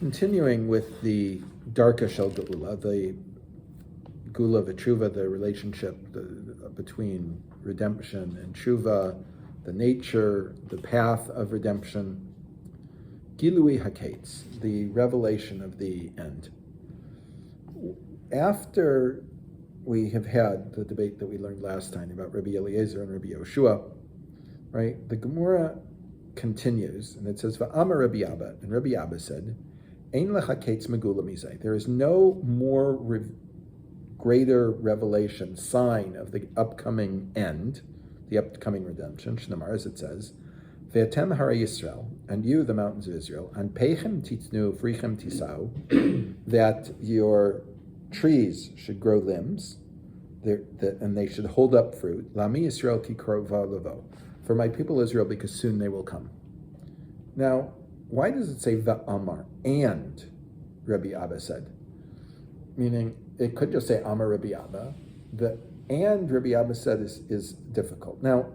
continuing with the Darka Shel Geula, the Geula v'Tshuva, the relationship between redemption and Tshuva, the nature, the path of redemption. Gilui Haketz, the revelation of the end. After we have had the debate that we learned last time about Rabbi Eliezer and Rabbi Yehoshua, right? The Gemara continues, and it says, "Va'amar Rabbi Abba," and Rabbi Abba said, "Ein lecha ketz megula mizeh." There is no more greater revelation, sign of the upcoming end, the upcoming redemption. Shnamar, as it says, "Ve'atem hara Yisrael," and you, the mountains of Israel, "An peichem titnu, frichem tisau," that your trees should grow limbs, and they should hold up fruit. Lami Yisrael ki krova levo, for my people Israel, because soon they will come. Now, why does it say va'amar, and Rabbi Abba said? Meaning, it could just say Amar Rabbi Abba. The and Rabbi Abba said is difficult. Now,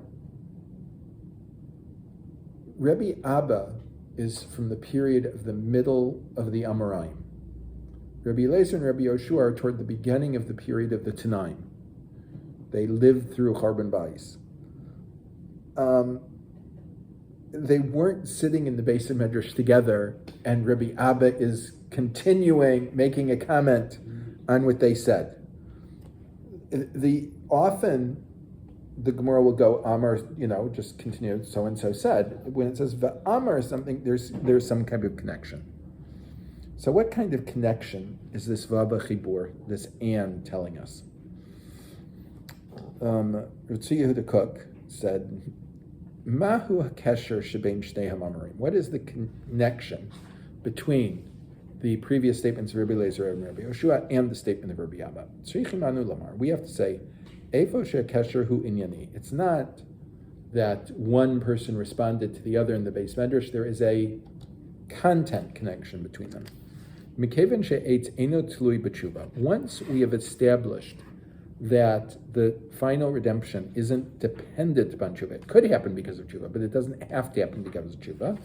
Rabbi Abba is from the period of the middle of the Amoraim. Rabbi Eliezer and Rabbi Yehoshua are toward the beginning of the period of the Tanaim. They lived through Churban Bayis. They weren't sitting in the Beis Medrash together, and Rabbi Abba is continuing, making a comment on what they said. Often the Gemara will go, Amar, just continue, so-and-so said. When it says Va'amar something, there's some kind of connection. So what kind of connection is this Vaba Chibur, this and telling us? Ritzi Yehuda Cook said, Mahu HaKesher Shebein Shnei HaMamarim. What is the connection between the previous statements of Rabbi Eliezer and Rabbi Yehoshua and the statement of Rabbi Abba? We have to say, Eifo she'akesher hu inyani. It's not that one person responded to the other in the Beis Medrash. There is a content connection between them. Mikeven she'etz eno tlui b'tshuva. Once we have established that the final redemption isn't dependent upon tshuva, it could happen because of tshuva, but it doesn't have to happen because of tshuva.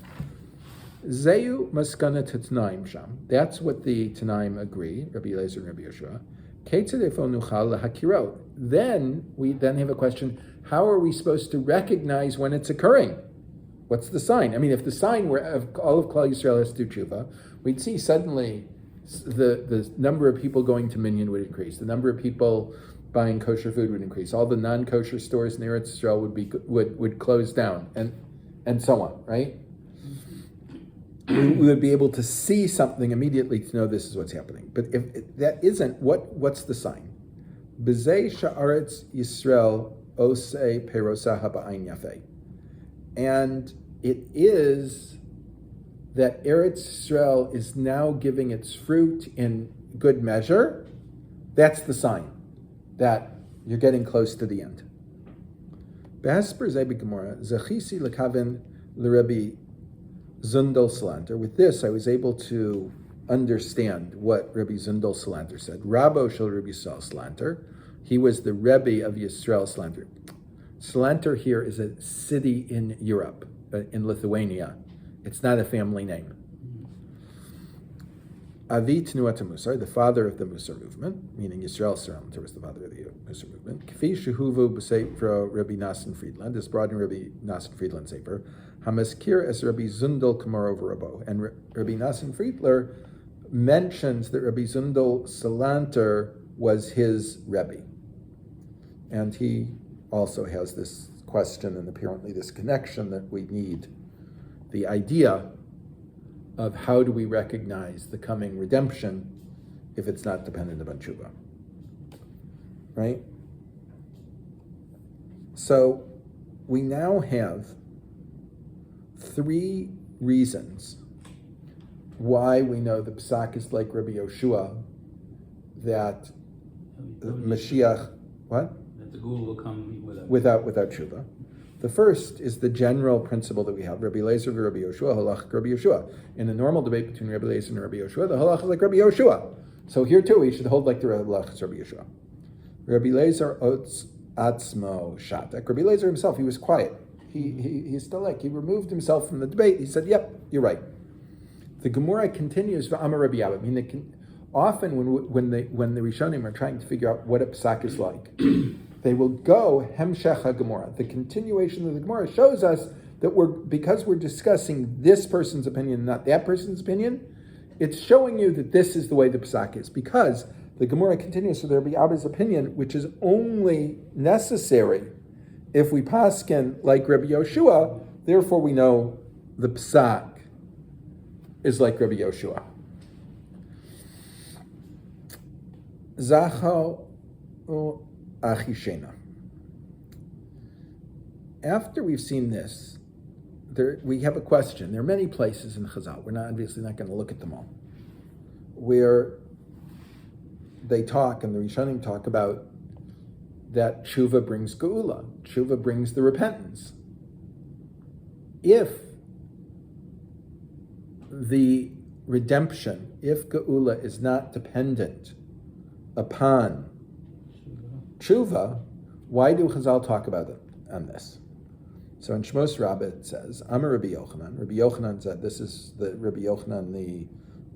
Zeyu maskana t'tnaim sham. That's what the Tanaim agree, Rabbi Eliezer and Rabbi Yehoshua. Then we have a question, how are we supposed to recognize when it's occurring? What's the sign? I mean, if the sign were of all of Klal Yisrael has to do tshuva, we'd see suddenly the number of people going to Minyan would increase, the number of people buying kosher food would increase, all the non-kosher stores in Eretz Israel would close down, and so on, right? We would be able to see something immediately to know this is what's happening. But if that isn't, what's the sign? B'zei sha'aretz Yisrael osei perosa haba'ain yafeh. And it is that Eretz Israel is now giving its fruit in good measure. That's the sign that you're getting close to the end. B'hasper zei b'gemora, zechisi lekaven l'Rebbi Zundel Salanter. With this, I was able to understand what Rabbi Zundel Salanter said. Rabbo shel Rabbi Yisrael Salanter. He was the Rebbe of Yisrael Salanter. Salanter here is a city in Europe, in Lithuania. It's not a family name. Avi Tnuat Musar, the father of the Musar movement, meaning Yisrael Salanter was the father of the Musar movement. Kfi shehuvu b'seifro Rabbi Natan Friedland, is brought in Rabbi Natan Friedland's sefer. Hamaskir as Rabbi Zundel Kamar over Rabbo. And Rabbi Natan Friedland mentions that Rabbi Zundel Salanter was his Rebbe. And he also has this question and apparently this connection that we need. The idea of how do we recognize the coming redemption if it's not dependent upon tshuva, right? So we now have 3 reasons why we know the Psak is like Rabbi Yehoshua, that Mashiach, what? That the Geula will come without tshuva. The first is the general principle that we have, Rabbi Eliezer and Rabbi Yehoshua, halach Rabbi Yehoshua. In a normal debate between Rabbi Eliezer and Rabbi Yehoshua, the halach is like Rabbi Yehoshua. So here too, we should hold like the halach is Rabbi Yehoshua. Rabbi Eliezer otz atzmo shatak. Rabbi Eliezer himself, he was quiet. He's still like, he removed himself from the debate. He said, yep, you're right. the Gemara continues for Amar Rabbi Abba. I mean, often when the Rishonim are trying to figure out what a psak is like, they will go Hemshech HaGemara. The continuation of the Gemara shows us that because we're discussing this person's opinion, not that person's opinion, it's showing you that this is the way the psak is. Because the Gemara continues with Rabbi Abba's opinion, which is only necessary if we paskin like Rabbi Yehoshua, therefore we know the psak is like Rabbi Yehoshua. Zachal Achishena. After we've seen this, we have a question. There are many places in Chazal. We're obviously not going to look at them all, where they talk, and the Rishonim talk about that Tshuva brings Geula. Tshuva brings the repentance. If the redemption, if Geula is not dependent upon Tshuva, why do Chazal talk about it on this? So in Shmos Rabbah it says, Amar Rabbi Yochanan. Rabbi Yochanan said, this is the Rabbi Yochanan, the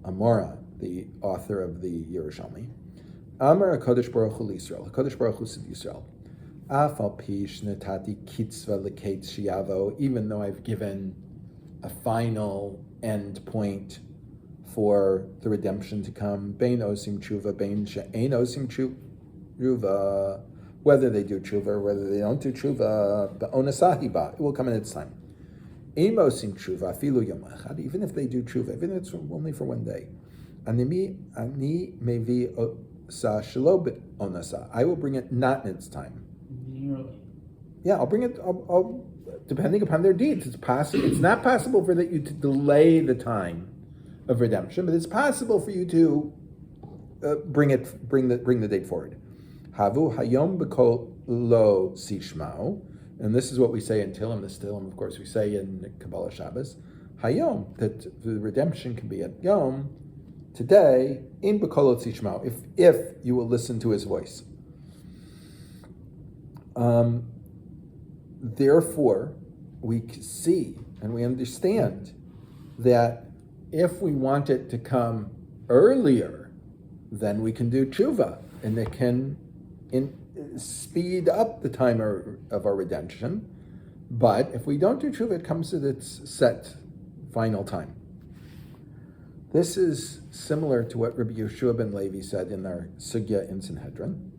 Amora, the author of the Jerusalme. Amar HaKadosh Baruch Hu Yisrael. HaKadosh Baruch Hu said Yisrael, Af al pish netati kitzva leketz shiyavo, even though I've given a final end point for the redemption to come, bein osim tshuva, bein she'ein osim tshuva, whether they do tshuva or whether they don't do tshuva, ba'onasahiba, it will come in its time. Im osim tshuva, afilu yom echad, even if they do tshuva, even if it's only for one day, ani mevi sa shelo be'onasa, I will bring it not in its time. Yeah, I'll bring it. I'll depending upon their deeds. It's possible. It's not possible for you to delay the time of redemption, but it's possible for you to bring the date forward. Havu hayom b'kol lo sishmau, and this is what we say in Tehillim. The Tehillim, of course, we say in Kabbalah Shabbos, hayom, that the redemption can be at yom, today, in b'kol lo sishmau, if you will listen to his voice. Therefore, we see and we understand that if we want it to come earlier, then we can do tshuva, and it can speed up the time of our redemption. But if we don't do tshuva, it comes at its set final time. This is similar to what Rabbi Yehoshua ben Levi said in our sugya in Sanhedrin.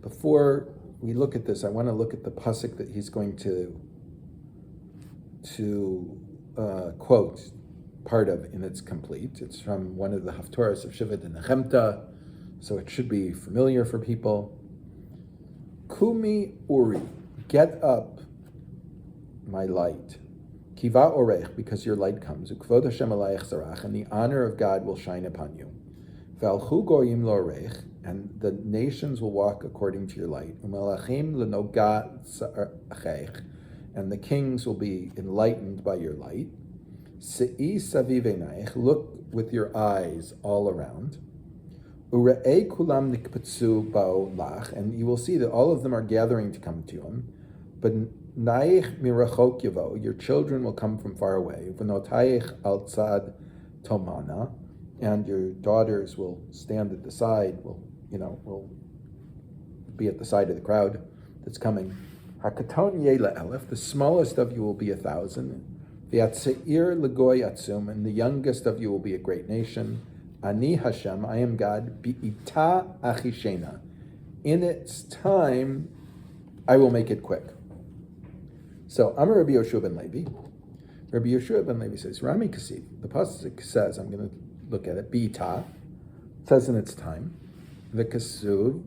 Before we look at this, I want to look at the pasuk that he's going to quote part of in its complete. It's from one of the haftorahs of Shiva de Nechemta, so it should be familiar for people. Kumi Uri, get up, my light. Kiva orech, because your light comes. Ukvod Hashem alayich zarach, and the honor of God will shine upon you. V'alchu goyim lo orech, and the nations will walk according to your light. U'malachim l'noga tzarachech, and the kings will be enlightened by your light. Se'i saviv einayich, look with your eyes all around. Ure'ei kulam nikpetzu bao lach, and you will see that all of them are gathering to come to him. But naich mirachok yavo, your children will come from far away. V'notayich al tzad tomana, and your daughters will stand at the side, will be at the side of the crowd that's coming. Hakaton yela elef, the smallest of you will be 1,000. V'atzeir legoy atzum, and the youngest of you will be a great nation. Ani Hashem, I am God. Bi'ita achishena, in its time, I will make it quick. So, Amar Rabbi Yehoshua ben Levi. Rabbi Yehoshua ben Levi says, Rami Kasiv, the pasuk says, I'm going to look at it, Bi'ita, it says in its time, the Kasuv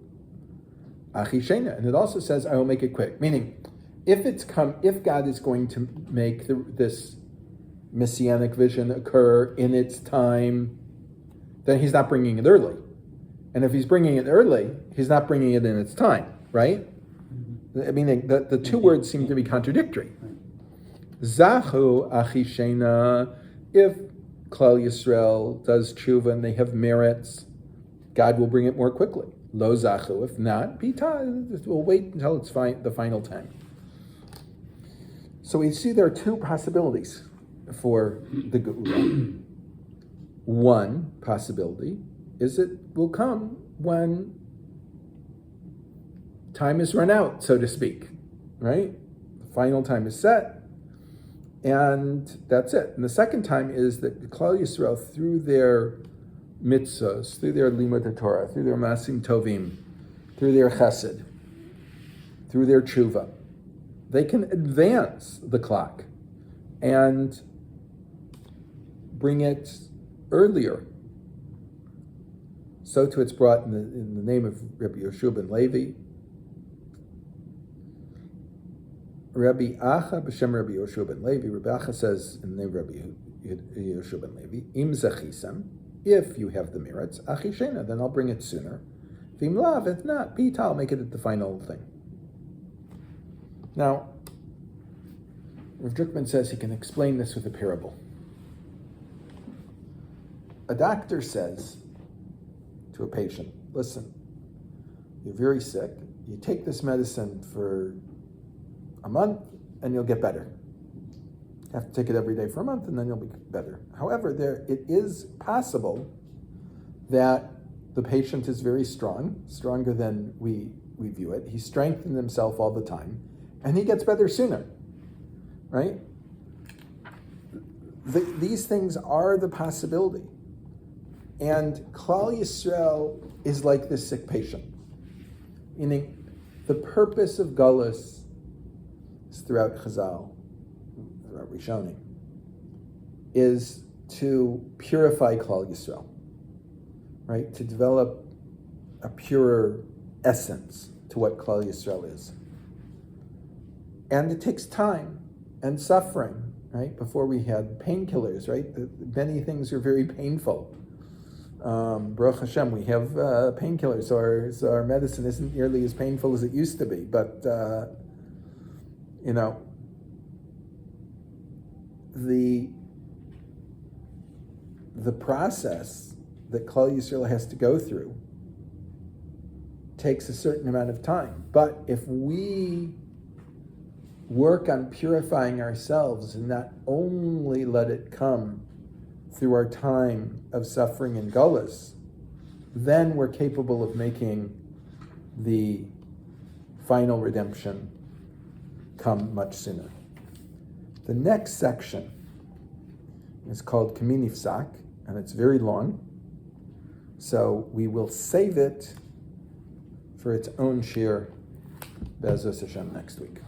achishena, and it also says, I will make it quick. Meaning, if God is going to make this messianic vision occur in its time, then he's not bringing it early. And if he's bringing it early, he's not bringing it in its time, right? I mean, the two words seem to be contradictory. Zahu achishena, if Klal Yisrael does tshuva and they have merits, God will bring it more quickly. Lo zachu, if not, pita, we'll wait until it's the final time. So we see there are two possibilities for the Geula. one possibility is it will come when time is run out, so to speak, right? The final time is set, and that's it. And the second time is that Klal Yisrael, through their mitzvahs, through their limud Torah, through their masim tovim, through their chesed, through their tshuva, they can advance the clock and bring it earlier. So too it's brought in the name of Rabbi Yehosha ben Levi. Rabbi Acha b'shem Rabbi Yehosha ben Levi. Rabbi Acha says in the name of Rabbi Yehosha ben Levi, Im zachisem, if you have the merits, achishena, then I'll bring it sooner. V'im lav, if not, pita, I'll make it at the final thing. Now, Rav Drukman says he can explain this with a parable. A doctor says to a patient, listen, you're very sick, you take this medicine for a month and you'll get better. You have to take it every day for a month and then you'll be better. However, it is possible that the patient is very strong, stronger than we view it. He strengthens himself all the time and he gets better sooner, right? These things are the possibility. And Klal Yisrael is like this sick patient. Meaning, the purpose of Galus is throughout Chazal, throughout Rishonim, is to purify Klal Yisrael, right? To develop a purer essence to what Klal Yisrael is. And it takes time and suffering, right? Before we had painkillers, right? Many things are very painful. Baruch Hashem, we have painkillers, so our medicine isn't nearly as painful as it used to be. But the process that Klal Yisrael has to go through takes a certain amount of time. But if we work on purifying ourselves and not only let it come through our time of suffering and gullus, then we're capable of making the final redemption come much sooner. The next section is called Kaminifsak, and it's very long, so we will save it for its own share, Be'ezus Hashem, next week.